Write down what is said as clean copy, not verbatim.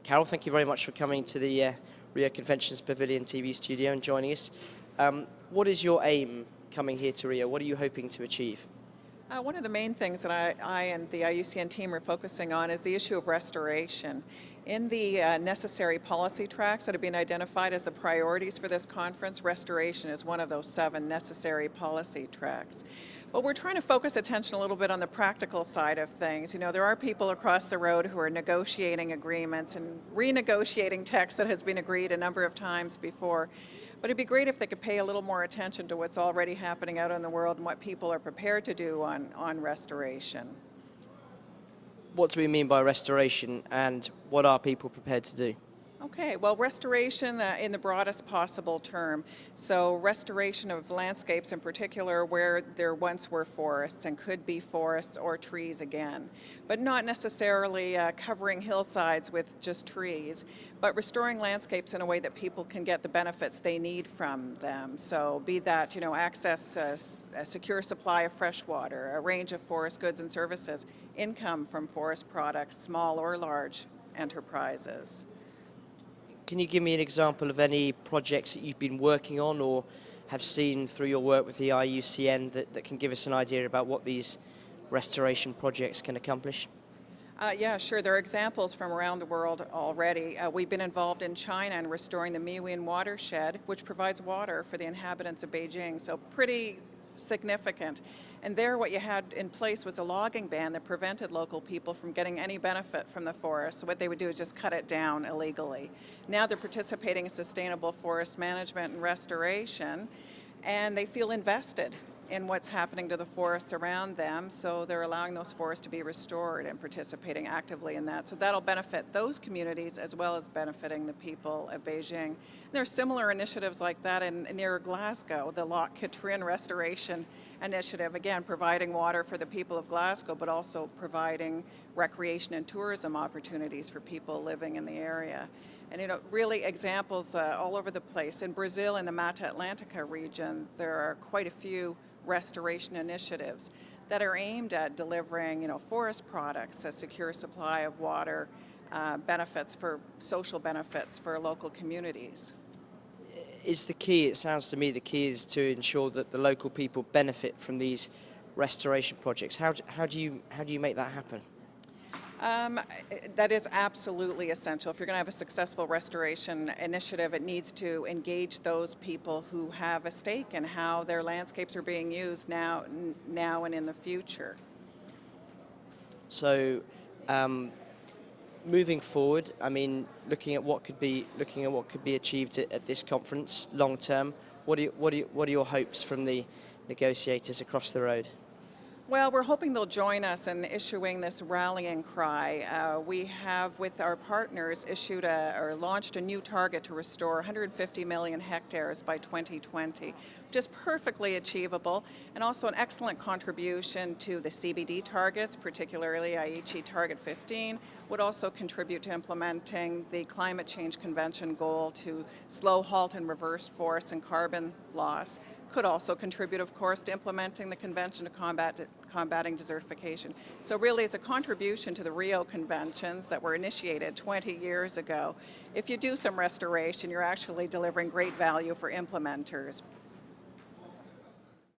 Carole, thank you very much for coming to the Rio Conventions Pavilion TV studio and joining us. What is your aim coming here to Rio? What are you hoping to achieve? One of the main things that I and the IUCN team are focusing on is the issue of restoration. In the necessary policy tracks that have been identified as the priorities for this conference, restoration is one of those 7 necessary policy tracks. But we're trying to focus attention a little bit on the practical side of things. You know, there are people across the road who are negotiating agreements and renegotiating text that has been agreed a number of times before. But it'd be great if they could pay a little more attention to what's already happening out in the world and what people are prepared to do on restoration. What do we mean by restoration, and what are people prepared to do? Okay, well, restoration in the broadest possible term. So restoration of landscapes in particular where there once were forests and could be forests or trees again. But not necessarily covering hillsides with just trees, but restoring landscapes in a way that people can get the benefits they need from them. So be that, you know, access a secure supply of fresh water, a range of forest goods and services, income from forest products, small or large enterprises. Can you give me an example of any projects that you've been working on or have seen through your work with the IUCN that can give us an idea about what these restoration projects can accomplish? Yeah, sure. There are examples from around the world already. We've been involved in China in restoring the Miwen watershed, which provides water for the inhabitants of Beijing, so pretty significant. And there what you had in place was a logging ban that prevented local people from getting any benefit from the forest. So what they would do is just cut it down illegally. Now they're participating in sustainable forest management and restoration, and they feel invested in what's happening to the forests around them, so they're allowing those forests to be restored and participating actively in that. So that'll benefit those communities as well as benefiting the people of Beijing. There are similar initiatives like that near Glasgow, the Loch Katrine Restoration Initiative, again providing water for the people of Glasgow, but also providing recreation and tourism opportunities for people living in the area. And you know, really examples all over the place. In Brazil, in the Mata Atlântica region, there are quite a few restoration initiatives that are aimed at delivering, you know, forest products, a secure supply of water, social benefits for local communities. Is the key, it sounds to me, the key is to ensure that the local people benefit from these restoration projects. How do you make that happen? That is absolutely essential. If you're going to have a successful restoration initiative, it needs to engage those people who have a stake in how their landscapes are being used now and in the future. So, moving forward, I mean, looking at what could be achieved at this conference long term, what are your hopes from the negotiators across the road? Well, we're hoping they'll join us in issuing this rallying cry. We have, with our partners, launched a new target to restore 150 million hectares by 2020, which is perfectly achievable, and also an excellent contribution to the CBD targets, particularly Aichi Target 15, would also contribute to implementing the Climate Change Convention goal to slow, halt, and reverse forest and carbon loss. Could also contribute, of course, to implementing the Convention to combating desertification. So really it's a contribution to the Rio Conventions that were initiated 20 years ago. If you do some restoration, you're actually delivering great value for implementers.